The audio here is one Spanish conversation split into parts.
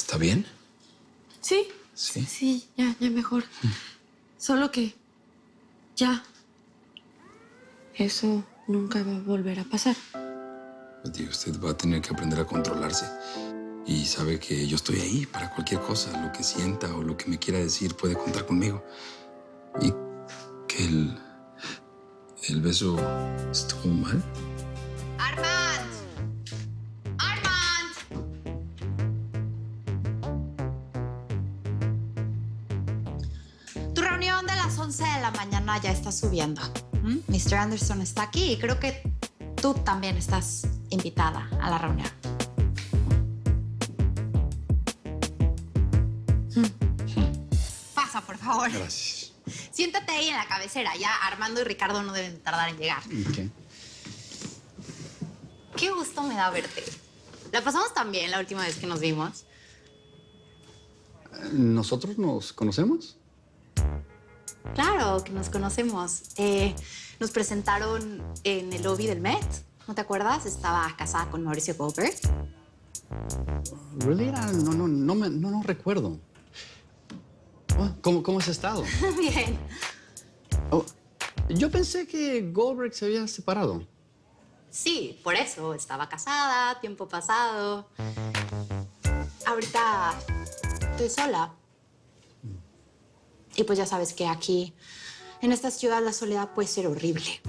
¿Está bien? Sí. Sí. Sí, ya mejor. Solo que ya. Eso nunca va a volver a pasar. Pues digo, usted va a tener que aprender a controlarse. Y sabe que yo estoy ahí para cualquier cosa. Lo que sienta o lo que me quiera decir puede contar conmigo. Y que el beso estuvo mal. ¡Armand! ¡Armand! Tu reunión de las 11 de la mañana ya está subiendo. Mr. Anderson está aquí y creo que tú también estás invitada a la reunión. Pasa, por favor. Gracias. Siéntate ahí en la cabecera. Ya Armando y Ricardo no deben tardar en llegar. Ok. Qué gusto me da verte. La pasamos tan bien la última vez que nos vimos. ¿Nosotros nos conocemos? Claro que nos conocemos. Nos presentaron en el lobby del Met. ¿No te acuerdas? Estaba casada con Mauricio Goldberg. ¿Really? No recuerdo. Oh, ¿Cómo has estado? Bien. Oh, yo pensé que Goldberg se había separado. Sí, por eso. Estaba casada, tiempo pasado. Ahorita estoy sola. Y pues ya sabes que aquí, en esta ciudad, la soledad puede ser horrible.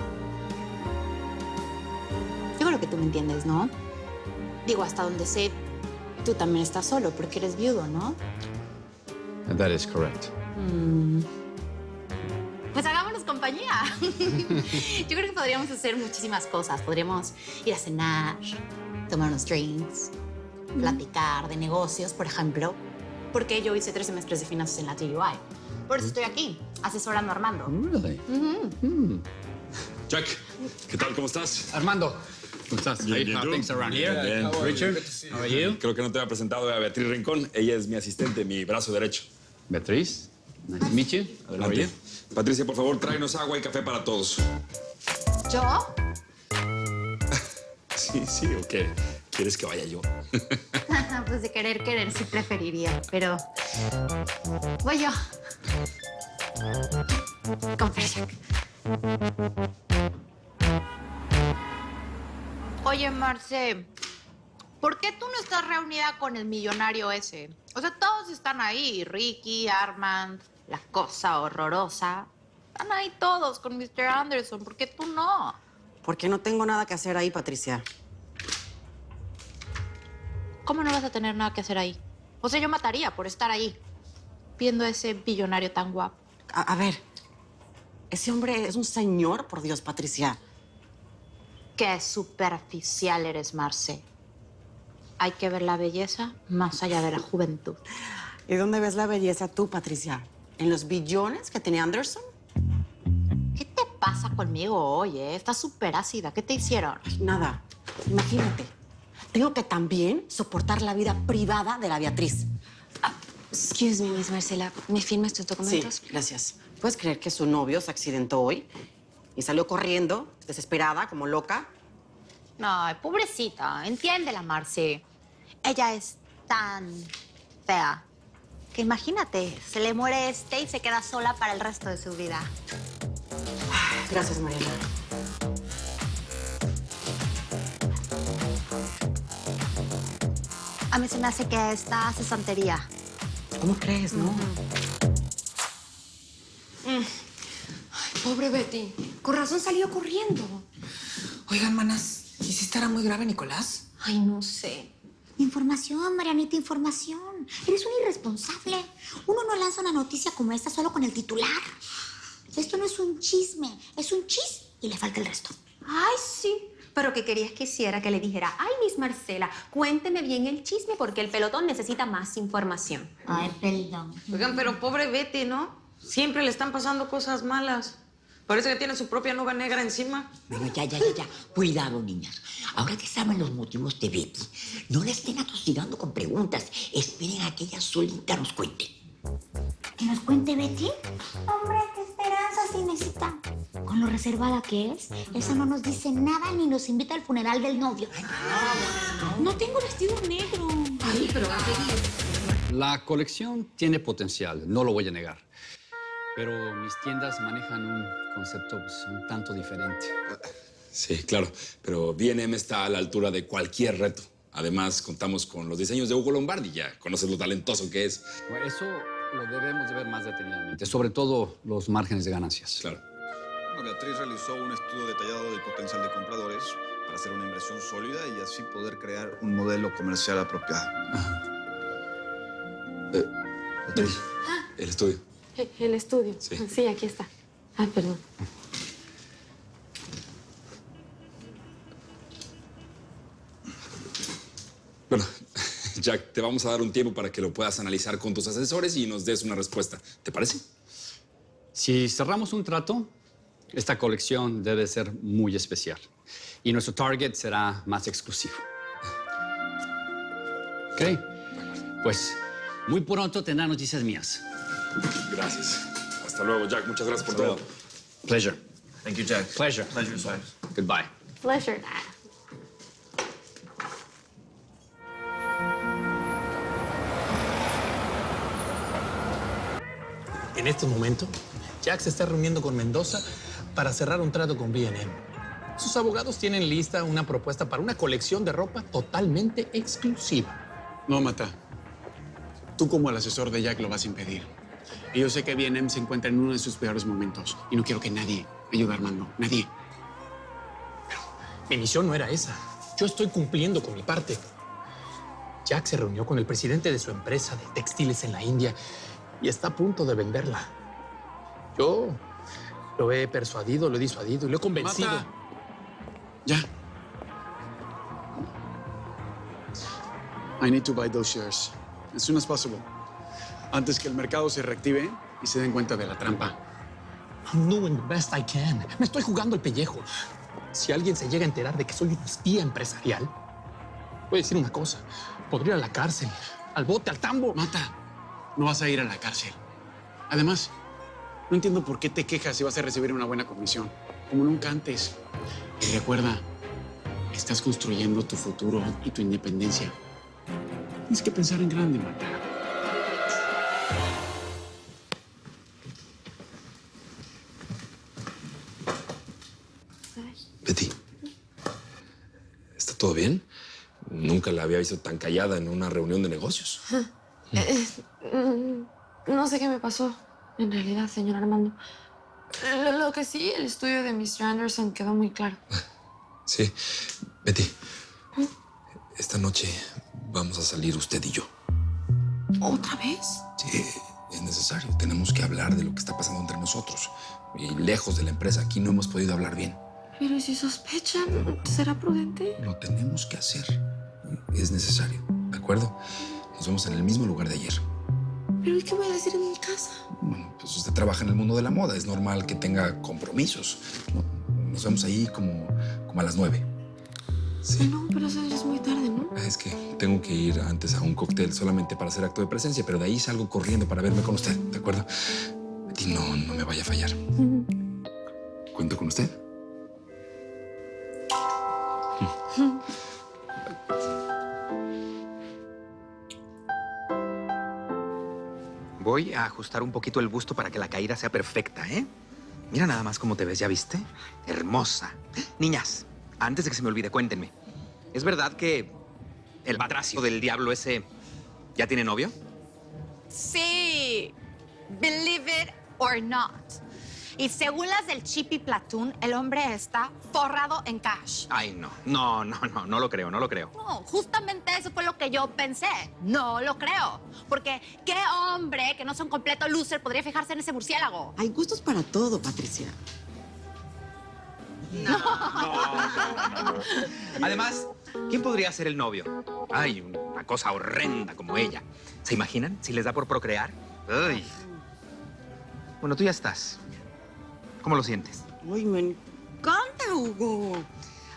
Yo creo que tú me entiendes, ¿no? Digo, hasta donde sé, tú también estás solo porque eres viudo, ¿no? That is correct. Pues hagámonos compañía. Yo creo que podríamos hacer muchísimas cosas. Podríamos ir a cenar, tomar unos drinks, platicar de negocios, por ejemplo. Porque yo hice 3 semestres de finanzas en la TUI. Por eso estoy aquí, asesorando a Armando. Really? Jack, ¿qué tal? ¿Cómo estás? Armando, ¿cómo estás? Bien, How ¿tú? things around here? Bien. Richard, how are you? Creo que no te había presentado a Beatriz Rincón. Ella es mi asistente, mi brazo derecho. Beatriz, nice to meet you. How are Adelante. you? Patricia, por favor, tráenos agua y café para todos. ¿Yo? Sí, ¿o qué? ¿Quieres que vaya yo? Pues de querer sí preferiría, pero voy yo. Compra, Jack. Oye, Marce, ¿por qué tú no estás reunida con el millonario ese? O sea, todos están ahí, Ricky, Armand, la cosa horrorosa. Están ahí todos con Mr. Anderson. ¿Por qué tú no? Porque no tengo nada que hacer ahí, Patricia. ¿Cómo no vas a tener nada que hacer ahí? O sea, yo mataría por estar ahí, viendo a ese billonario tan guapo. A ver, ese hombre es un señor, por Dios, Patricia. Qué superficial eres, Marce. Hay que ver la belleza más allá de la juventud. ¿Y dónde ves la belleza tú, Patricia? ¿En los billones que tenía Anderson? ¿Qué te pasa conmigo hoy, Estás súper ácida. ¿Qué te hicieron? Nada. Imagínate. Tengo que también soportar la vida privada de la Beatriz. Excuse me, Miss Marcela. ¿Me firma estos documentos? Sí, gracias. ¿Puedes creer que su novio se accidentó hoy? Y salió corriendo, desesperada, como loca. Ay, pobrecita. Entiéndela, Marce. Ella es tan fea que imagínate, se le muere este y se queda sola para el resto de su vida. Gracias, Mariela. A mí se me hace que esta hace santería. ¿Cómo crees, no? Pobre Betty. Con razón salió corriendo. Oigan, manas, ¿y si estará muy grave, Nicolás? Ay, no sé. Información, Marianita, información. Eres un irresponsable. Uno no lanza una noticia como esta solo con el titular. Esto no es un chisme, es un chis y le falta el resto. Ay, sí. Pero ¿qué querías que hiciera? Que le dijera, ay, Miss Marcela, cuénteme bien el chisme porque el pelotón necesita más información. Ay, perdón. Oigan, pero pobre Betty, ¿no? Siempre le están pasando cosas malas. Parece que tiene su propia nube negra encima. Bueno, ya. Cuidado, niñas. Ahora que saben los motivos de Betty, no la estén atosigando con preguntas. Esperen a que ella solita nos cuente. ¿Que nos cuente Betty? Hombre, qué esperanza sí necesita. Con lo reservada que es, esa no nos dice nada ni nos invita al funeral del novio. No tengo vestido negro. Ay, pero va a seguir. La colección tiene potencial, no lo voy a negar. Pero mis tiendas manejan un concepto pues, un tanto diferente. Sí, claro, pero B&M está a la altura de cualquier reto. Además, contamos con los diseños de Hugo Lombardi, ya conoces lo talentoso que es. Bueno, eso lo debemos de ver más detenidamente, sobre todo los márgenes de ganancias. Claro. Bueno, Beatriz realizó un estudio detallado del potencial de compradores para hacer una inversión sólida y así poder crear un modelo comercial apropiado. Beatriz, el estudio. El estudio. Sí. Sí, aquí está. Ay, perdón. Bueno, Jack, te vamos a dar un tiempo para que lo puedas analizar con tus asesores y nos des una respuesta. ¿Te parece? Si cerramos un trato, esta colección debe ser muy especial. Y nuestro target será más exclusivo. Ok. Pues muy pronto tendrá noticias mías. Gracias. Hasta luego, Jack. Muchas gracias por todo. Pleasure. Thank you, Jack. Pleasure. Pleasure is ours. Goodbye. Pleasure, Dad. En estos momentos, Jack se está reuniendo con Mendoza para cerrar un trato con B&M. Sus abogados tienen lista una propuesta para una colección de ropa totalmente exclusiva. No, Mata. Tú como el asesor de Jack lo vas a impedir. Y yo sé que B&M se encuentra en uno de sus peores momentos. Y no quiero que nadie ayude a Armando. Nadie. Mi misión no era esa. Yo estoy cumpliendo con mi parte. Jack se reunió con el presidente de su empresa de textiles en la India y está a punto de venderla. Yo lo he persuadido, lo he disuadido y lo he convencido. Mata. Ya. I need to buy those shares as soon as possible. Antes que el mercado se reactive y se den cuenta de la trampa. I'm doing the best I can. Me estoy jugando el pellejo. Si alguien se llega a enterar de que soy un espía empresarial, voy a decir una cosa. Podría ir a la cárcel, al bote, al tambo. Mata, no vas a ir a la cárcel. Además, no entiendo por qué te quejas si vas a recibir una buena comisión, como nunca antes. Y recuerda, estás construyendo tu futuro y tu independencia. Tienes que pensar en grande, Mata. Betty, ¿está todo bien? Nunca la había visto tan callada en una reunión de negocios. No sé qué me pasó, en realidad, señor Armando. Lo que sí, el estudio de Mr. Anderson quedó muy claro. Sí. Betty, esta noche vamos a salir usted y yo. ¿Otra vez? Sí, es necesario. Tenemos que hablar de lo que está pasando entre nosotros. Y lejos de la empresa, aquí no hemos podido hablar bien. Pero ¿y si sospechan? ¿Será prudente? Lo tenemos que hacer. Es necesario, ¿de acuerdo? Nos vemos en el mismo lugar de ayer. ¿Pero y qué voy a decir en mi casa? Bueno, pues usted trabaja en el mundo de la moda. Es normal que tenga compromisos. Nos vemos ahí como a las 9. Sí. No, pero eso ya es muy tarde, ¿no? Es que tengo que ir antes a un cóctel solamente para hacer acto de presencia, pero de ahí salgo corriendo para verme con usted, ¿de acuerdo? Betty, no me vaya a fallar. ¿Cuento con usted? Voy a ajustar un poquito el busto para que la caída sea perfecta, ¿eh? Mira nada más cómo te ves, ¿ya viste? Hermosa. Niñas, antes de que se me olvide, cuéntenme. ¿Es verdad que el batracio del diablo ese ya tiene novio? Sí, believe it or not. Y según las del Chippy Platoon, el hombre está forrado en cash. Ay, no lo creo, no lo creo. No, justamente eso fue lo que yo pensé. No lo creo. Porque ¿qué hombre que no es un completo loser podría fijarse en ese murciélago? Hay gustos para todo, Patricia. No. Además, ¿quién podría ser el novio? Ay, una cosa horrenda como ella. ¿Se imaginan si les da por procrear? Ay. Bueno, tú ya estás. ¿Cómo lo sientes? Uy, me encanta, Hugo.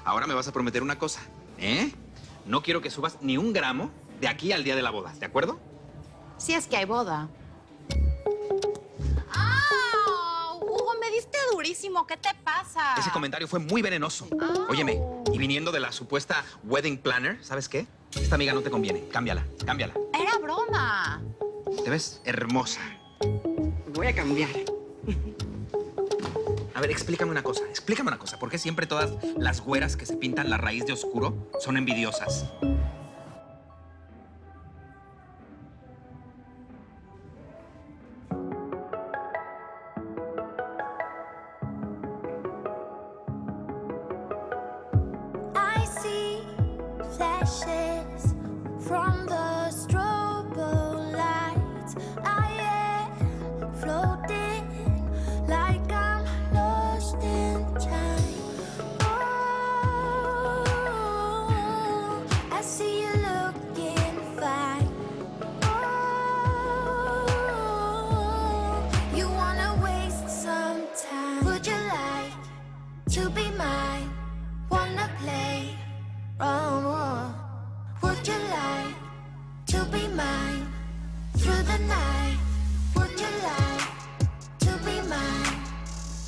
Ahora me vas a prometer una cosa, ¿eh? No quiero que subas ni un gramo de aquí al día de la boda, ¿de acuerdo? Si es que hay boda. ¡Ah! Hugo, me diste durísimo. ¿Qué te pasa? Ese comentario fue muy venenoso. Óyeme, y viniendo de la supuesta wedding planner, ¿sabes qué? Esta amiga no te conviene. Cámbiala. Era broma. Te ves hermosa. Voy a cambiar. A ver, explícame una cosa. ¿Por qué siempre todas las güeras que se pintan la raíz de oscuro son envidiosas? I see flashes from the strobo lights. I am floating like I'm lost in time. Oh, I see you looking fine. Oh, you wanna waste some time? Would you like to be mine? Wanna play round one? Would you like to be mine through the night? Would you like to be mine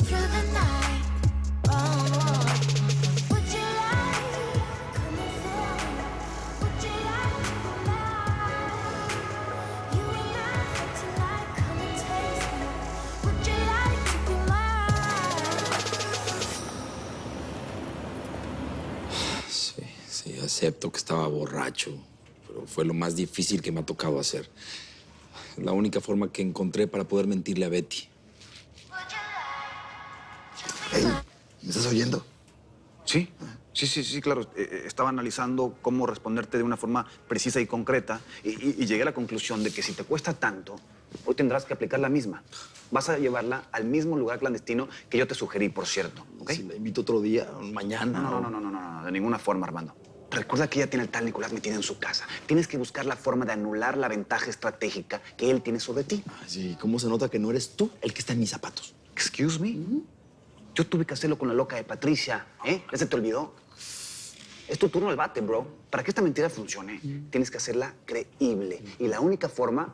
through the night? Round one. Would you like come and feel me? Would you like to be mine? You and I for tonight, come and taste me. Would you like to be mine? Sí, acepto que estaba borracho, pero fue lo más difícil que me ha tocado hacer. Es la única forma que encontré para poder mentirle a Betty. Hey, ¿me estás oyendo? Sí, claro. Estaba analizando cómo responderte de una forma precisa y concreta y llegué a la conclusión de que si te cuesta tanto, hoy tendrás que aplicar la misma. Vas a llevarla al mismo lugar clandestino que yo te sugerí, por cierto, ¿ok? Si la invito otro día, mañana. No, de ninguna forma, Armando. Recuerda que ella tiene al tal Nicolás metido en su casa. Tienes que buscar la forma de anular la ventaja estratégica que él tiene sobre ti. Sí, ¿cómo se nota que no eres tú el que está en mis zapatos? Excuse me. Yo tuve que hacerlo con la loca de Patricia, ¿eh? ¿Ya se te olvidó? Es tu turno al bate, bro. Para que esta mentira funcione, tienes que hacerla creíble. Y la única forma,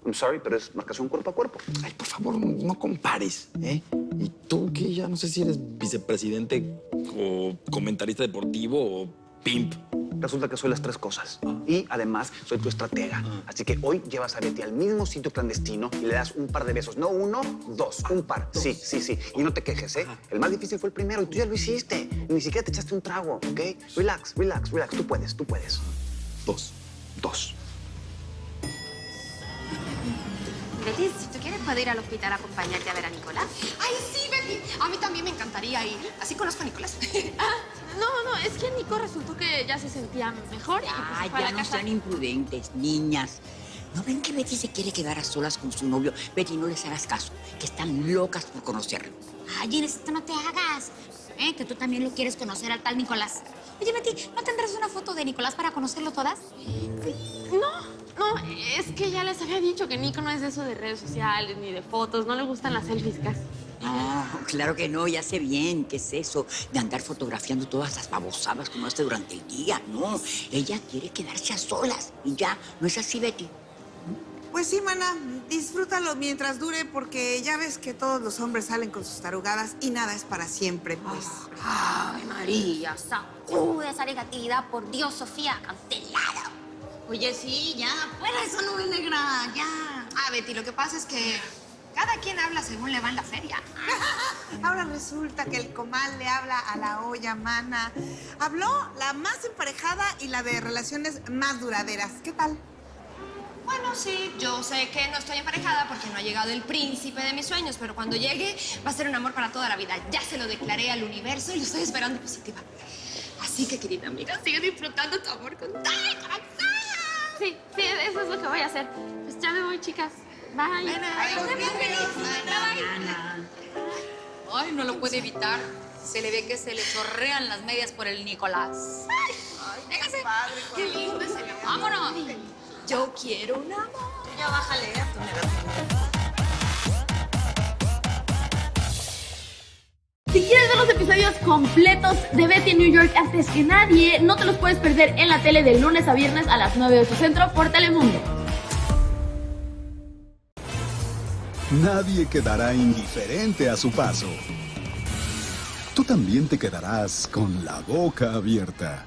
I'm sorry, pero es marcación cuerpo a cuerpo. Ay, por favor, no compares, ¿eh? Y tú, que ya no sé si eres vicepresidente o comentarista deportivo o pimp. Resulta que soy las tres cosas. Y además soy tu estratega. Así que hoy llevas a Betty al mismo sitio clandestino y le das un par de besos. No uno, dos. Un par. Sí. Y no te quejes, ¿eh? El más difícil fue el primero y tú ya lo hiciste. Ni siquiera te echaste un trago, ¿ok? Relax. Tú puedes. Dos. Betty, si tú quieres, puedo ir al hospital a acompañarte a ver a Nicolás. Ay, sí, Betty. A mí también me encantaría ir. Así conozco a Nicolás. No, es que Nico resultó que ya se sentía mejor y pues fue a Ya la no casa. sean imprudentes, niñas. ¿No ven que Betty se quiere quedar a solas con su novio? Betty, no les hagas caso, que están locas por conocerlo. Ay, Inés, no te hagas. Que tú también lo quieres conocer al tal Nicolás. Oye, Betty, ¿no tendrás una foto de Nicolás para conocerlo todas? No, es que ya les había dicho que Nico no es de eso de redes sociales ni de fotos. No le gustan las selfies casi. No, claro que no, ya sé bien qué es eso de andar fotografiando todas las babosadas como hace durante el día. No, ella quiere quedarse a solas y ya, ¿no es así, Betty? Pues sí, mana, disfrútalo mientras dure porque ya ves que todos los hombres salen con sus tarugadas y nada es para siempre, pues. Ay, María, sacude esa negatividad, por Dios, Sofía, cancelada. Oye, sí, ya, fuera esa nube negra, ya. Ah, Betty, lo que pasa es que cada quien habla según le va en la feria. Ahora resulta que el comal le habla a la olla, mana. Habló la más emparejada y la de relaciones más duraderas. ¿Qué tal? Bueno, sí, yo sé que no estoy emparejada porque no ha llegado el príncipe de mis sueños, pero cuando llegue va a ser un amor para toda la vida. Ya se lo declaré al universo y lo estoy esperando positiva. Así que, querida amiga, sigue disfrutando tu amor con toda el corazón. Sí, eso es lo que voy a hacer. Pues ya me voy, chicas. Bye. Ay, no lo puede evitar. Se le ve que se le chorrean las medias por el Nicolás. Ay, déjase. Qué lindo ese amor. ¡Vámonos! Yo quiero un amor. Ya bájale, tú me das. Si quieres ver los episodios completos de Betty en New York antes que nadie, no te los puedes perder en la tele de lunes a viernes a las 9 de tu centro por Telemundo. Nadie quedará indiferente a su paso. Tú también te quedarás con la boca abierta.